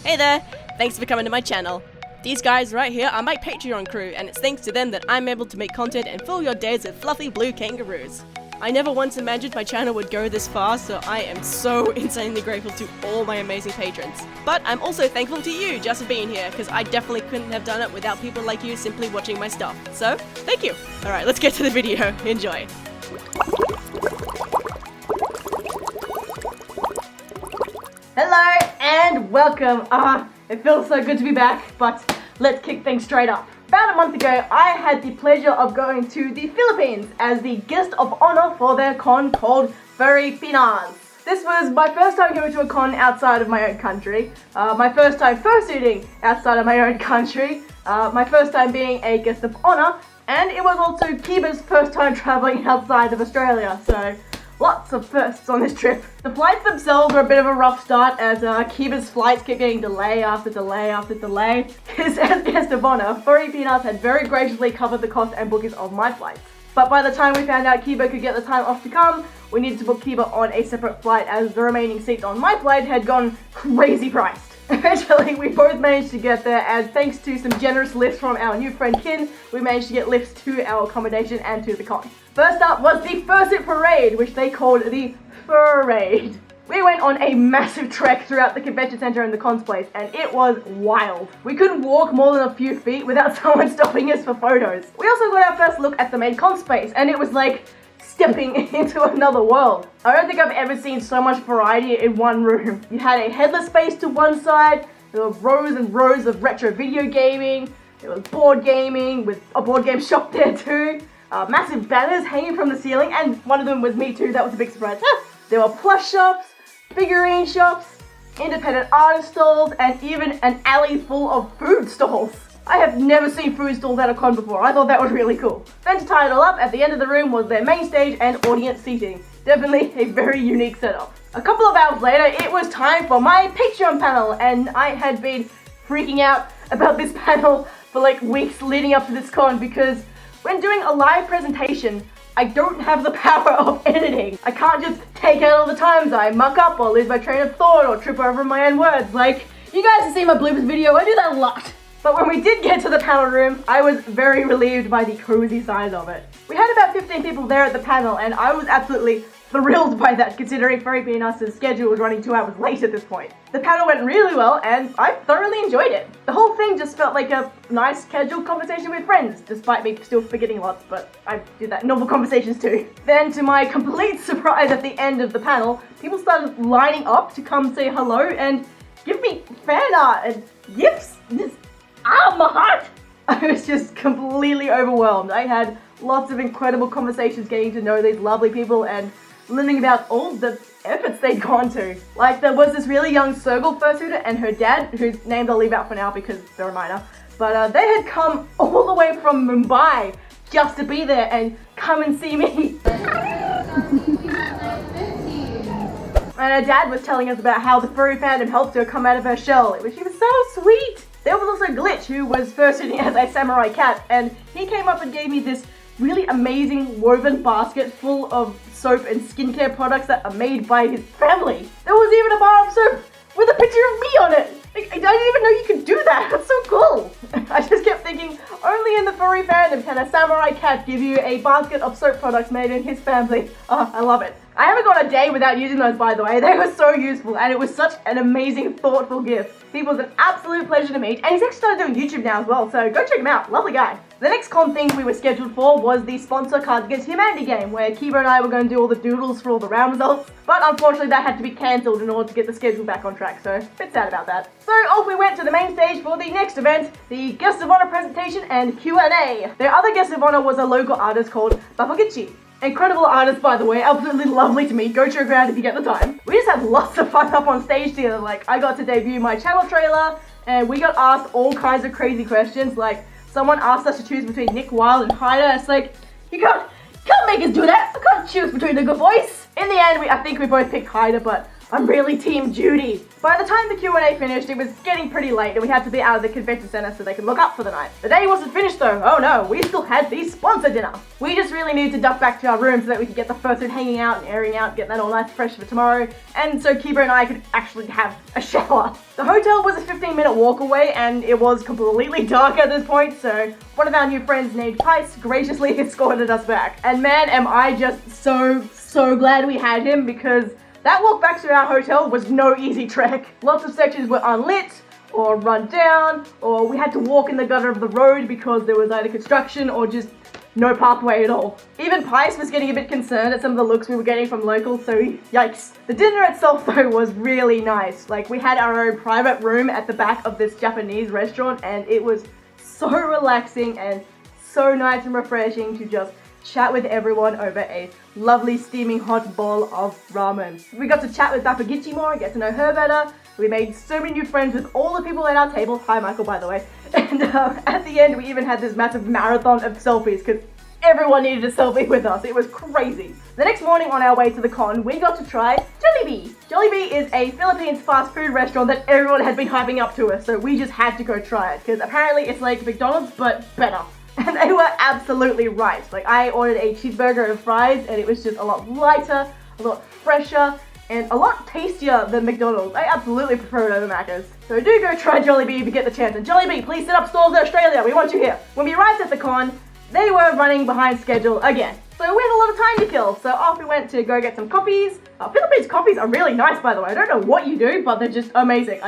Hey there! Thanks for coming to my channel. These guys right here are my Patreon crew, and it's thanks to them that I'm able to make content and fill your days with fluffy blue kangaroos. I never once imagined my channel would go this far, so I am so insanely grateful to all my amazing patrons. But I'm also thankful to you just for being here, because I definitely couldn't have done it without people like you simply watching my stuff. So, thank you! Alright, let's get to the video. Enjoy! Hello and welcome. It feels so good to be back, but let's kick things straight up. About a month ago, I had the pleasure of going to the Philippines as the guest of honor for their con called FurryPinas. This was my first time going to a con outside of my own country, my first time fursuiting outside of my own country, my first time being a guest of honor, and it was also Kiba's first time traveling outside of Australia, so lots of firsts on this trip. The flights themselves were a bit of a rough start as Kiba's flights kept getting delay after delay after delay. Because as guest of honor, FurryPinas had very graciously covered the cost and bookings of my flights. But by the time we found out Kiba could get the time off to come, we needed to book Kiba on a separate flight as the remaining seats on my flight had gone crazy priced. Eventually, we both managed to get there, and thanks to some generous lifts from our new friend Kin, we managed to get lifts to our accommodation and to the con. First up was the Fursuit Parade, which they called the Furrade. We went on a massive trek throughout the convention center and the con's place, and it was wild. We couldn't walk more than a few feet without someone stopping us for photos. We also got our first look at the main con space, and it was like stepping into another world. I don't think I've ever seen so much variety in one room. You had a headless space to one side, there were rows and rows of retro video gaming, there was board gaming with a board game shop there too, massive banners hanging from the ceiling, and one of them was me too, that was a big surprise. There were plush shops, figurine shops, independent artist stalls, and even an alley full of food stalls. I have never seen food stalls at a con before. I thought that was really cool. Then to tie it all up, at the end of the room was their main stage and audience seating. Definitely a very unique setup. A couple of hours later, it was time for my Patreon panel, and I had been freaking out about this panel for like weeks leading up to this con because when doing a live presentation, I don't have the power of editing. I can't just take out all the times I muck up or lose my train of thought or trip over my own words. Like, you guys have seen my bloopers video, I do that a lot. But when we did get to the panel room, I was very relieved by the cozy size of it. We had about 15 people there at the panel, and I was absolutely thrilled by that considering FurryPinas' schedule was running 2 hours late at this point. The panel went really well, and I thoroughly enjoyed it. The whole thing just felt like a nice casual conversation with friends, despite me still forgetting lots, but I do that in normal conversations too. Then, to my complete surprise at the end of the panel, people started lining up to come say hello and give me fan art and gifts. My heart! I was just completely overwhelmed. I had lots of incredible conversations getting to know these lovely people and learning about all the efforts they'd gone to. Like, there was this really young Sergal fursuiter and her dad, whose names I'll leave out for now because they're a minor, but they had come all the way from Mumbai just to be there and come and see me. And her dad was telling us about how the furry fandom helped her come out of her shell. She was so sweet. There was also Glitch, who was fursuiting as a samurai cat, and he came up and gave me this really amazing woven basket full of soap and skincare products that are made by his family. There was even a bar of soap with a picture of me on it. Like, I didn't even know you could do that. That's so cool. I just kept thinking, only in the furry fandom can a samurai cat give you a basket of soap products made in his family. Oh, I love it. I haven't gone a day without using those, by the way. They were so useful, and it was such an amazing, thoughtful gift. He was an absolute pleasure to meet, and he's actually started doing YouTube now as well, so go check him out. Lovely guy. The next con thing we were scheduled for was the sponsor Cards Against Humanity game, where Kiba and I were going to do all the doodles for all the round results, but unfortunately that had to be cancelled in order to get the schedule back on track, so a bit sad about that. So off we went to the main stage for the next event, the Guest of Honor presentation and Q&A. Their other Guest of Honor was a local artist called Bafagichi. Incredible artist, by the way, absolutely lovely to meet. Go check her out if you get the time. We just had lots of fun up on stage together. Like, I got to debut my channel trailer, and we got asked all kinds of crazy questions. Like, someone asked us to choose between Nick Wilde and Hyder. It's like, you can't make us do that. I can't choose between the good boys. In the end, I think we both picked Hyder, but I'm really Team Judy. By the time the Q&A finished, it was getting pretty late and we had to be out of the convention center so they could look up for the night. The day wasn't finished though. Oh no, we still had the sponsor dinner. We just really needed to duck back to our room so that we could get the fursuit hanging out and airing out, get that all nice fresh for tomorrow, and so Kiba and I could actually have a shower. The hotel was a 15-minute walk away and it was completely dark at this point, so one of our new friends named Pice graciously escorted us back. And man, am I just so glad we had him, because that walk back to our hotel was no easy trek. Lots of sections were unlit or run down, or we had to walk in the gutter of the road because there was either construction or just no pathway at all. Even Pice was getting a bit concerned at some of the looks we were getting from locals, so yikes. The dinner itself though was really nice. Like, we had our own private room at the back of this Japanese restaurant and it was so relaxing and so nice and refreshing to just chat with everyone over a lovely steaming hot bowl of ramen. We got to chat with Bapagichi more and get to know her better. We made so many new friends with all the people at our table. Hi Michael, by the way. And at the end we even had this massive marathon of selfies because everyone needed a selfie with us. It was crazy. The next morning on our way to the con, we got to try Jollibee. Jollibee is a Philippines fast food restaurant that everyone had been hyping up to us, so we just had to go try it because apparently it's like McDonald's but better. And they were absolutely right. Like, I ordered a cheeseburger and fries and it was just a lot lighter, a lot fresher, and a lot tastier than McDonald's. I absolutely prefer it over Macca's. So do go try Jollibee if you get the chance. And Jollibee, please set up stores in Australia. We want you here. When we arrived at the con, they were running behind schedule again. So we had a lot of time to kill. So off we went to go get some coffees. Philippines coffees are really nice, by the way. I don't know what you do, but they're just amazing.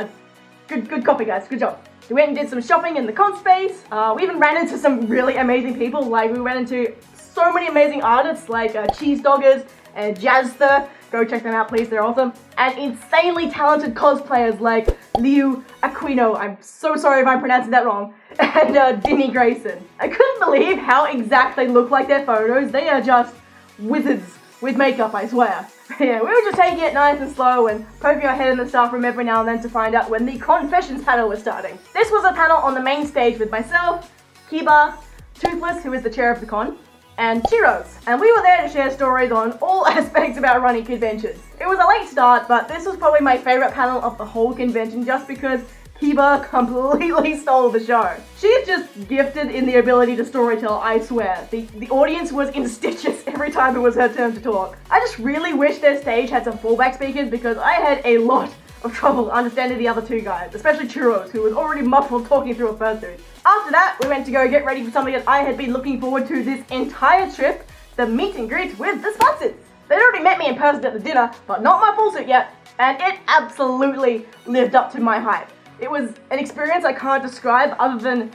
Good coffee, guys. Good job. We went and did some shopping in the con space. We even ran into some really amazing people. Like, we ran into so many amazing artists like Cheese Doggers and Jazzther. Go check them out, please. They're awesome. And insanely talented cosplayers like Liu Aquino. I'm so sorry if I'm pronouncing that wrong. And Dinny Grayson. I couldn't believe how exact they look like their photos. They are just wizards with makeup, I swear. Yeah, we were just taking it nice and slow and poking our head in the staff room every now and then to find out when the confessions panel was starting. This was a panel on the main stage with myself, Kiba, Toothless, who is the chair of the con, and Chiros. And we were there to share stories on all aspects about running conventions. It was a late start, but this was probably my favorite panel of the whole convention just because Kiba completely stole the show. She's just gifted in the ability to storytell, I swear. The audience was in stitches every time it was her turn to talk. I just really wish their stage had some fallback speakers because I had a lot of trouble understanding the other two guys, especially Churros, who was already muffled talking through a fursuit. After that, we went to go get ready for something that I had been looking forward to this entire trip, the meet and greet with the sponsors. They'd already met me in person at the dinner, but not my full suit yet, and it absolutely lived up to my hype. It was an experience I can't describe other than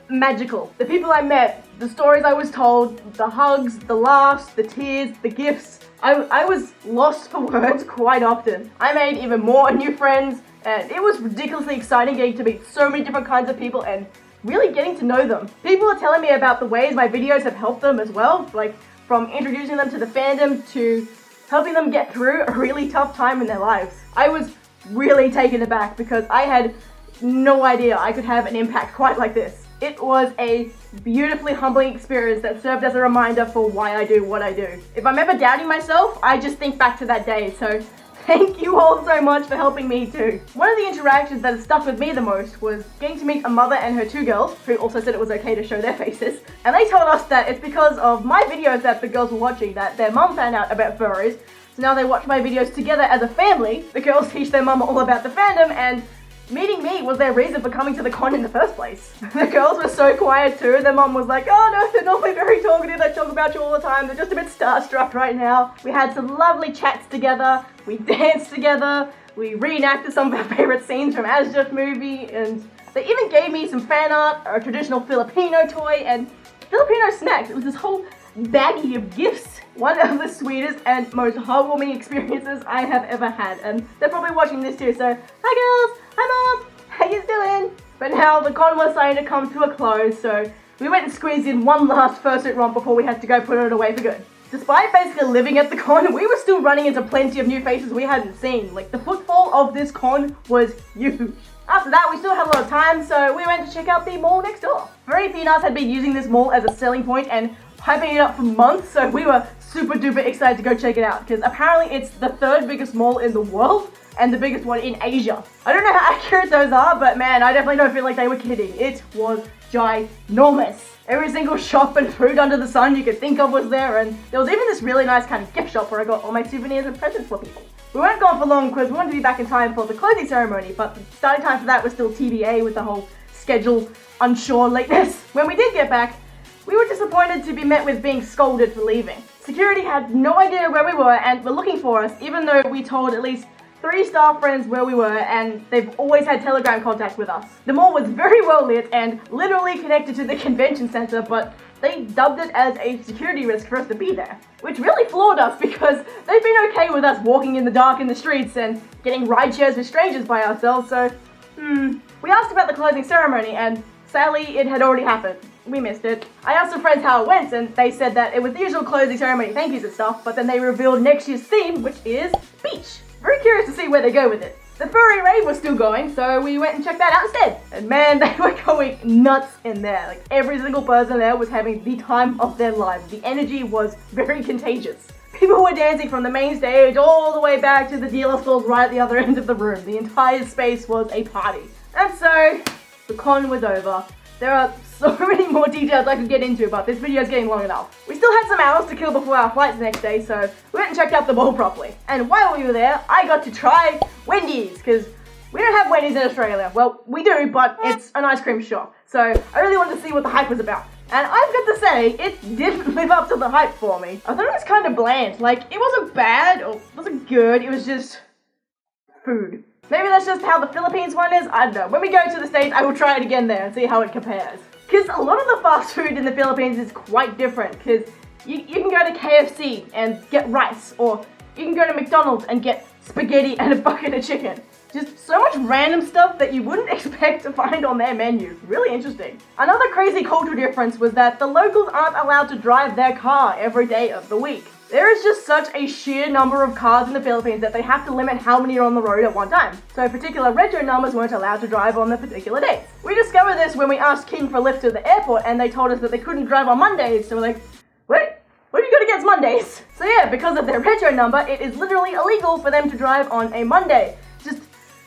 magical. The people I met, the stories I was told, the hugs, the laughs, the tears, the gifts. I was lost for words quite often. I made even more new friends, and it was ridiculously exciting getting to meet so many different kinds of people and really getting to know them. People are telling me about the ways my videos have helped them as well, like from introducing them to the fandom to helping them get through a really tough time in their lives. I was really taken aback because I had no idea I could have an impact quite like this. It was a beautifully humbling experience that served as a reminder for why I do what I do. If I'm ever doubting myself, I just think back to that day, so thank you all so much for helping me too. One of the interactions that has stuck with me the most was getting to meet a mother and her two girls, who also said it was okay to show their faces. And they told us that it's because of my videos that the girls were watching that their mum found out about furries. So now they watch my videos together as a family. The girls teach their mum all about the fandom, and meeting me was their reason for coming to the con in the first place. The girls were so quiet too. Their mum was like, oh no, they're normally very talkative, they talk about you all the time, they're just a bit starstruck right now. We had some lovely chats together, we danced together, we reenacted some of our favourite scenes from Asjust movie, and they even gave me some fan art, a traditional Filipino toy, and Filipino snacks. It was this whole baggie of gifts. One of the sweetest and most heartwarming experiences I have ever had, and they're probably watching this too, so hi girls, hi mom, how you doing? But now the con was starting to come to a close, so we went and squeezed in one last fursuit romp before we had to go put it away for good. Despite basically living at the con, we were still running into plenty of new faces we hadn't seen. Like, the footfall of this con was huge. After that, we still had a lot of time, so we went to check out the mall next door. FurryPinas had been using this mall as a selling point and hyping it up for months, so we were super duper excited to go check it out because apparently it's the third biggest mall in the world. and the biggest one in Asia. I don't know how accurate those are, but man, I definitely don't feel like they were kidding. It was ginormous. Every single shop and food under the sun you could think of was there, and there was even this really nice kind of gift shop where I got all my souvenirs and presents for people. We weren't gone for long because we wanted to be back in time for the closing ceremony, but the starting time for that was still TBA with the whole schedule unsure lateness. When we did get back, we were disappointed to be met with being scolded for leaving. Security had no idea where we were and were looking for us, even though we told at least 3 staff friends where we were, and they've always had Telegram contact with us. The mall was very well lit and literally connected to the convention center, but they dubbed it as a security risk for us to be there, which really floored us because they've been okay with us walking in the dark in the streets and getting ride shares with strangers by ourselves, so we asked about the closing ceremony, and sadly it had already happened. We missed it. I asked some friends how it went, and they said that it was the usual closing ceremony thank yous and stuff, but then they revealed next year's theme, which is beach. Very curious to see where they go with it. The furry rave was still going, so we went and checked that out instead. And man, they were going nuts in there. Like, every single person there was having the time of their lives. The energy was very contagious. People were dancing from the main stage all the way back to the dealer stalls right at the other end of the room. The entire space was a party. And so, the con was over. There are so many more details I could get into, but this video is getting long enough. We still had some hours to kill before our flights the next day, so we went and checked out the mall properly. And while we were there, I got to try Wendy's, because we don't have Wendy's in Australia. Well, we do, but it's an ice cream shop. So I really wanted to see what the hype was about. And I've got to say, it didn't live up to the hype for me. I thought it was kind of bland. Like, it wasn't bad, or it wasn't good, it was just food. Maybe that's just how the Philippines one is, I don't know. When we go to the States, I will try it again there and see how it compares. Because a lot of the fast food in the Philippines is quite different, because you can go to KFC and get rice, or you can go to McDonald's and get spaghetti and a bucket of chicken. Just so much random stuff that you wouldn't expect to find on their menu. Really interesting. Another crazy cultural difference was that the locals aren't allowed to drive their car every day of the week. There is just such a sheer number of cars in the Philippines that they have to limit how many are on the road at one time. So particular retro numbers weren't allowed to drive on the particular days. We discovered this when we asked King for a lift to the airport, and they told us that they couldn't drive on Mondays, so we're like, wait, what have you got against Mondays? So yeah, because of their retro number, it is literally illegal for them to drive on a Monday. Just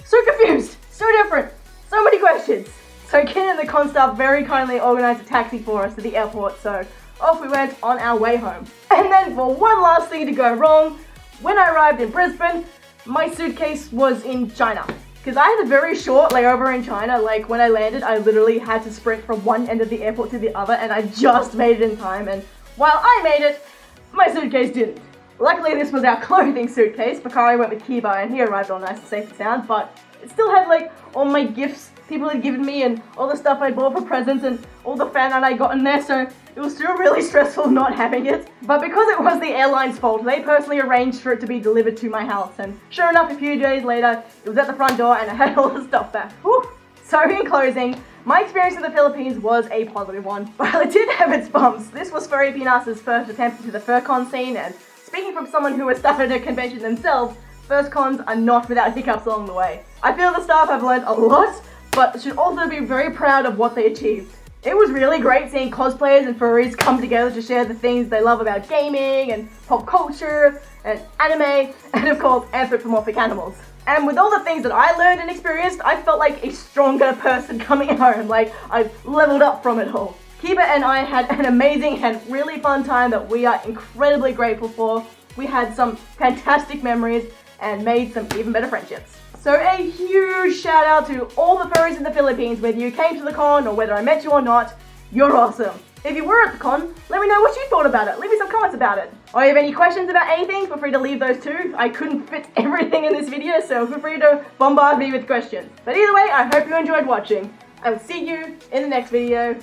so confused, so different, so many questions. So Ken and the con staff very kindly organised a taxi for us to the airport, so off we went on our way home. And then for one last thing to go wrong, when I arrived in Brisbane, my suitcase was in China. Because I had a very short layover in China, like when I landed, I literally had to sprint from one end of the airport to the other, and I just made it in time, and while I made it, my suitcase didn't. Luckily this was our clothing suitcase. Pocari went with Kiba and he arrived all nice and safe and sound, but it still had like all my gifts people had given me and all the stuff I bought for presents and all the fan art I got in there, so it was still really stressful not having it. But because it was the airline's fault, they personally arranged for it to be delivered to my house, and sure enough, a few days later, it was at the front door and I had all the stuff back. Whew. So in closing, my experience in the Philippines was a positive one, but it did have its bumps. This was FurryPinas' first attempt into the FurCon scene, and speaking from someone who has started a convention themselves, first cons are not without hiccups along the way. I feel the staff have learned a lot, but should also be very proud of what they achieved. It was really great seeing cosplayers and furries come together to share the things they love about gaming and pop culture and anime and of course anthropomorphic animals. And with all the things that I learned and experienced, I felt like a stronger person coming home, like I've leveled up from it all. Kiba and I had an amazing and really fun time that we are incredibly grateful for. We had some fantastic memories and made some even better friendships. So a huge shout out to all the furries in the Philippines, whether you came to the con or whether I met you or not, you're awesome. If you were at the con, let me know what you thought about it. Leave me some comments about it. Or if you have any questions about anything, feel free to leave those too. I couldn't fit everything in this video, so feel free to bombard me with questions. But either way, I hope you enjoyed watching. I will see you in the next video.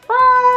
Bye!